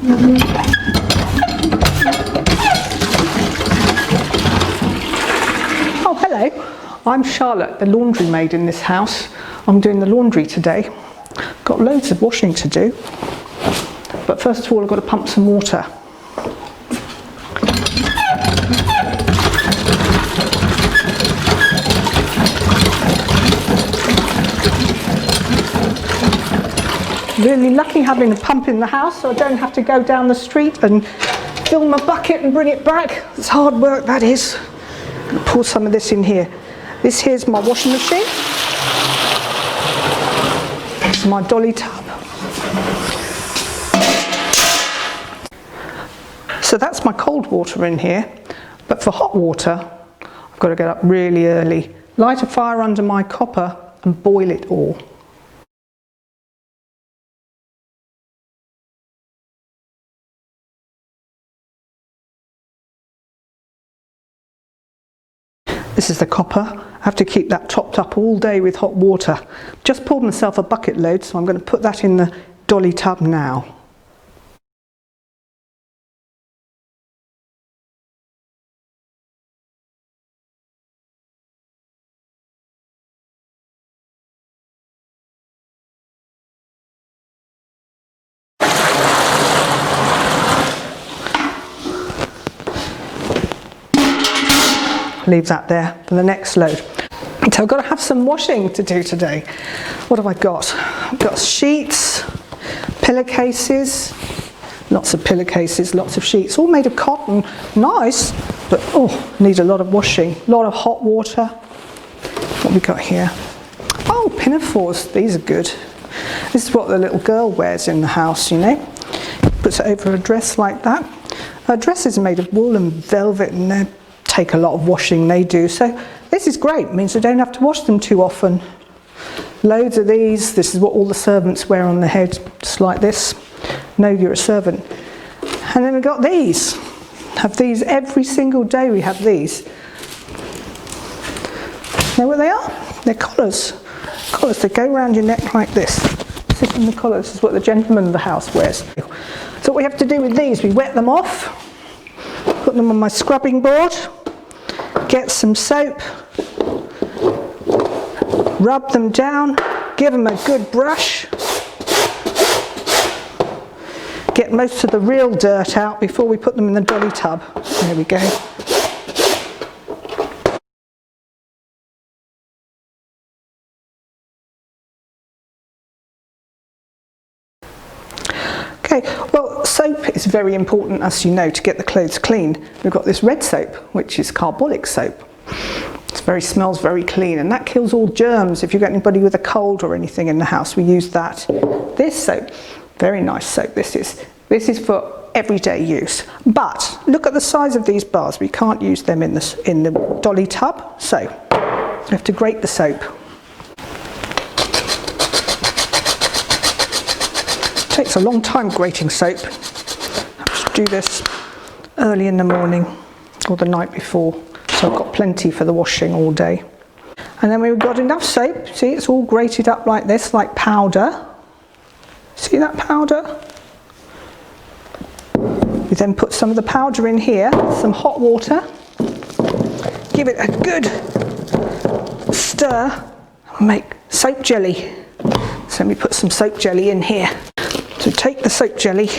Oh, hello. I'm Charlotte, the laundry maid in this house. I'm doing the laundry today. Got loads of washing to do. But first of all, I've got to pump some water. Really lucky having a pump in the house, so I don't have to go down the street and fill my bucket and bring it back. It's hard work, that is. I'm going to pour some of this in here. This here's my washing machine. This is my dolly tub. So that's my cold water in here, but for hot water, I've got to get up really early, light a fire under my copper and boil it all. This is the copper. I have to keep that topped up all day with hot water. Just poured myself a bucket load, so I'm going to put that in the dolly tub now. Leave that there for the next load. So I've got to have some washing to do today. What have I got? I've got sheets, pillowcases, lots of pillowcases, lots of sheets, all made of cotton. Nice, but oh, need a lot of washing. A lot of hot water. What have we got here? Oh, pinafores. These are good. This is what the little girl wears in the house, you know. Puts it over a dress like that. Her dress is made of wool and velvet, and they take a lot of washing, they do. So this is great. It means I don't have to wash them too often. Loads of these. This is what all the servants wear on their head, just like this. Know you're a servant. And then we've got these. Have these every single day. We have these. Know what they are? They're collars. Collars that go around your neck like this. Sit in the collar. This is what the gentleman of the house wears. So what we have to do with these, we wet them off, put them on my scrubbing board, get some soap, rub them down, give them a good brush, get most of the real dirt out before we put them in the dolly tub. There we go. Okay, well, soap is very important, as you know, to get the clothes clean. We've got this red soap, which is carbolic soap. It smells very clean, and that kills all germs. If you get anybody with a cold or anything in the house, we use that. This soap, very nice soap. This is for everyday use. But look at the size of these bars. We can't use them in the dolly tub, so we have to grate the soap. Takes a long time grating soap. I have to do this early in the morning or the night before, so I've got plenty for the washing all day. And then we've got enough soap. See, it's all grated up like this, like powder. See that powder? We then put some of the powder in here, some hot water, give it a good stir, and make soap jelly. So we put some soap jelly in here. So take the soap jelly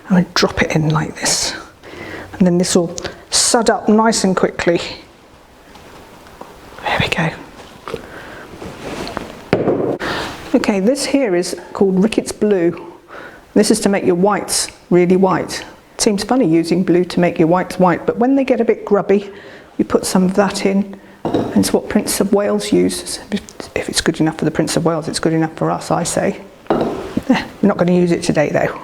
and we drop it in like this. And then this will sud up nice and quickly. There we go. Okay, this here is called Ricketts Blue. This is to make your whites really white. It seems funny using blue to make your whites white, but when they get a bit grubby, we put some of that in. And it's what Prince of Wales uses. If it's good enough for the Prince of Wales, it's good enough for us, I say. We're not going to use it today though.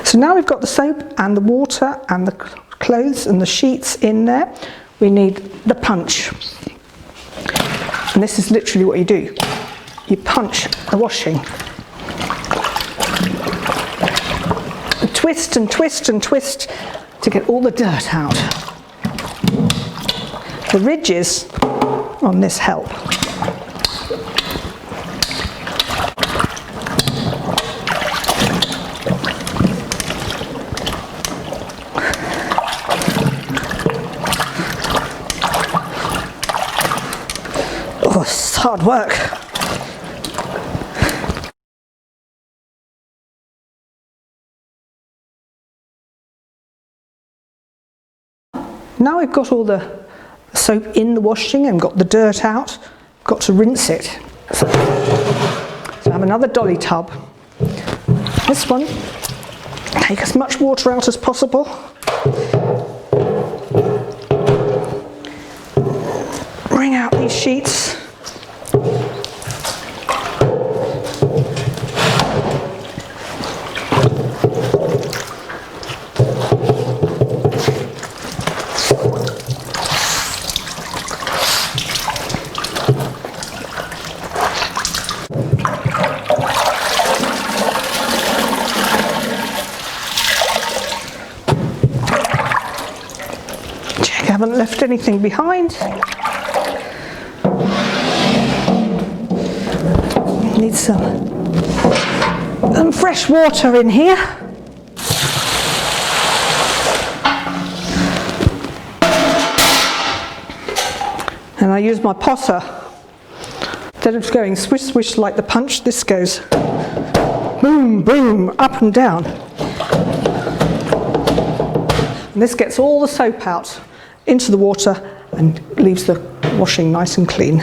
So now we've got the soap and the water and the clothes and the sheets in there. We need the punch. And this is literally what you do. You punch the washing twist and twist and twist to get all the dirt out. The ridges on this help. Oh, it's hard work. Now we've got all the soap in the washing and got the dirt out, got to rinse it. So I have another dolly tub. This one, take as much water out as possible. Wring out these sheets. Haven't left anything behind. Need some fresh water in here. And I use my potter. Instead of going swish swish like the punch, this goes boom boom up and down. And this gets all the soap out into the water and leaves the washing nice and clean.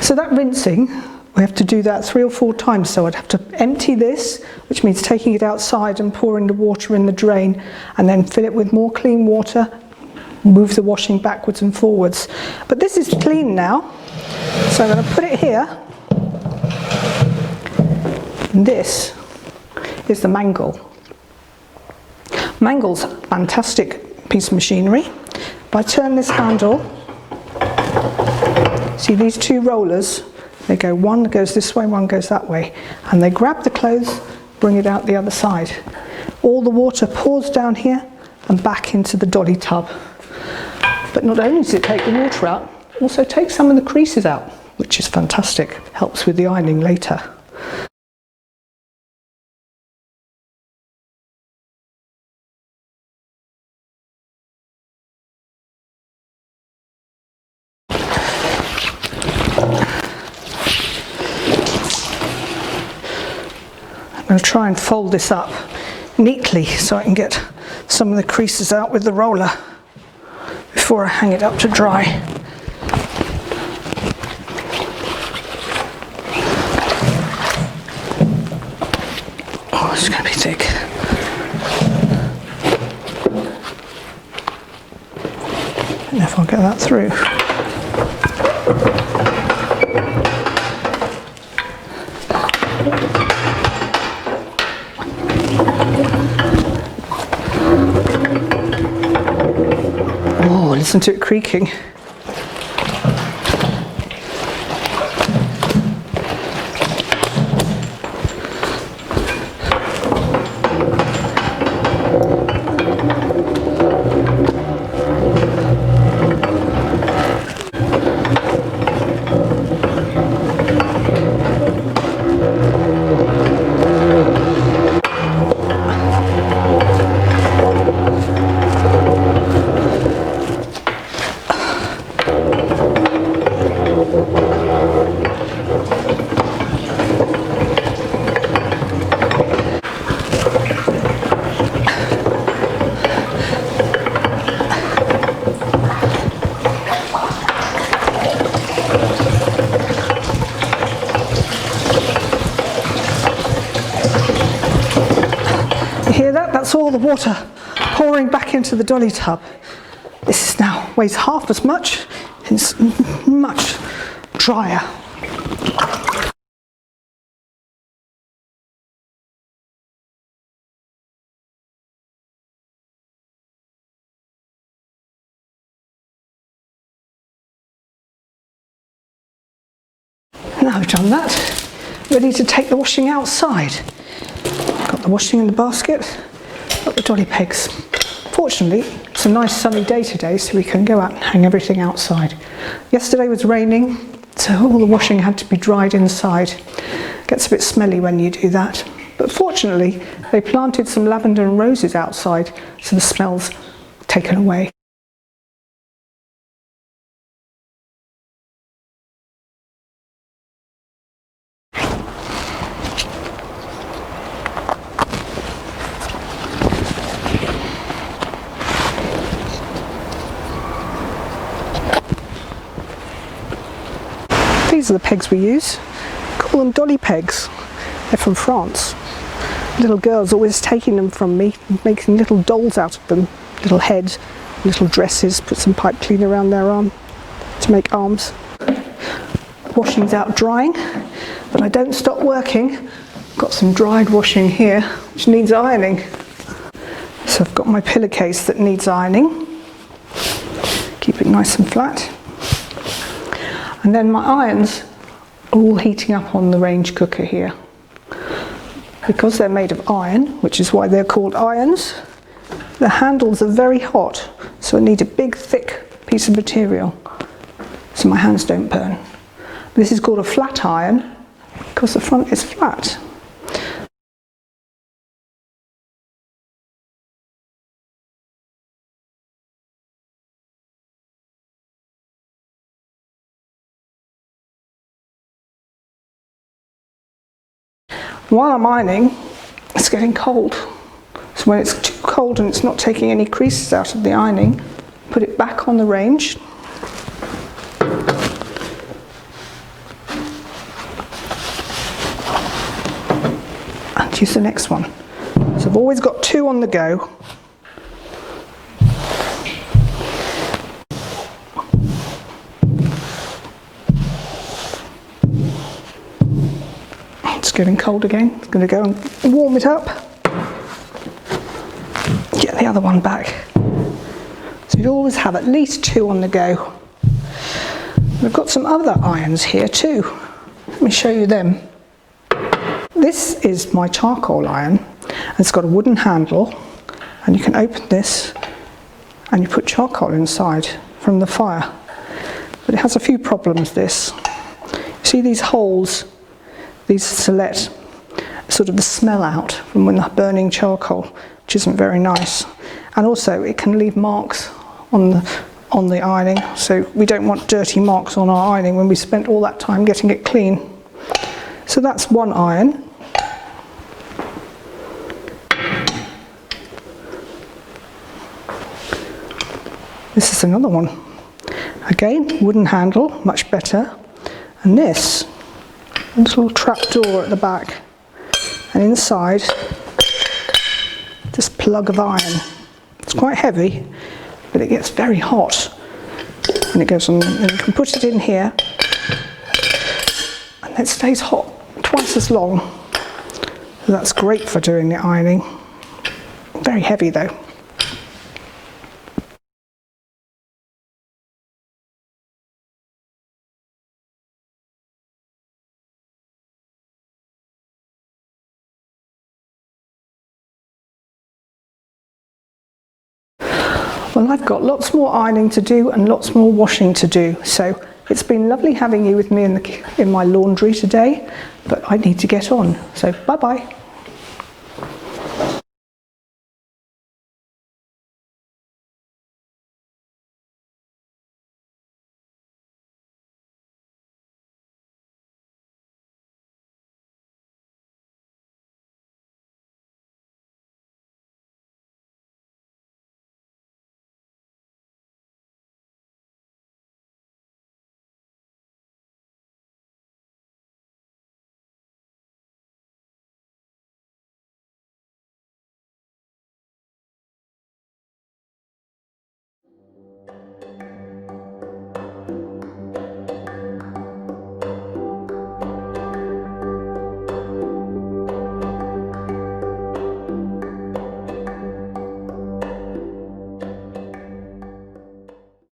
So that rinsing, we have to do that 3 or 4 times, so I'd have to empty this, which means taking it outside and pouring the water in the drain, and then fill it with more clean water, move the washing backwards and forwards. But this is clean now, so I'm going to put it here. And this is the mangle. Mangle's a fantastic piece of machinery. If I turn this handle, see these 2 rollers? They go, one goes this way, one goes that way. And they grab the clothes, bring it out the other side. All the water pours down here and back into the dolly tub. But not only does it take the water out, it also takes some of the creases out, which is fantastic. Helps with the ironing later. I'm going to try and fold this up neatly so I can get some of the creases out with the roller before I hang it up to dry. Oh, it's going to be thick. I don't know if I'll get that through. Listen to it creaking. That's all the water pouring back into the dolly tub. This is now weighs half as much. It's much drier. Now I've done that, ready to take the washing outside. Got the washing in the basket, got the dolly pegs. Fortunately, it's a nice sunny day today, so we can go out and hang everything outside. Yesterday was raining, so all the washing had to be dried inside. It gets a bit smelly when you do that. But fortunately, they planted some lavender and roses outside, so the smell's taken away. These are the pegs we use. We call them dolly pegs. They're from France. Little girls always taking them from me, making little dolls out of them. Little heads, little dresses, put some pipe cleaner around their arm to make arms. Washing's out drying, but I don't stop working. Got some dried washing here, which needs ironing. So I've got my pillowcase that needs ironing. Keep it nice and flat. And then my irons are all heating up on the range cooker here. Because they're made of iron, which is why they're called irons, the handles are very hot, so I need a big thick piece of material so my hands don't burn. This is called a flat iron because the front is flat. While I'm ironing, it's getting cold. So when it's too cold and it's not taking any creases out of the ironing, put it back on the range. And use the next one. So I've always got two on the go. It's getting cold again. I'm going to go and warm it up. Get the other one back. So you always have at least two on the go. We've got some other irons here too. Let me show you them. This is my charcoal iron. It's got a wooden handle, and you can open this and you put charcoal inside from the fire. But it has a few problems, this. You see these holes? These let sort of the smell out from when they're burning charcoal, which isn't very nice. And also it can leave marks on the ironing, so we don't want dirty marks on our ironing when we spent all that time getting it clean. So that's one iron. This is another one. Again, wooden handle, much better. And this, a little trap door at the back, and inside this plug of iron. It's quite heavy, but it gets very hot when it goes on, and you can put it in here and it stays hot twice as long. So that's great for doing the ironing. Very heavy though. Well, I've got lots more ironing to do and lots more washing to do, so it's been lovely having you with me in my laundry today, but I need to get on, so bye bye.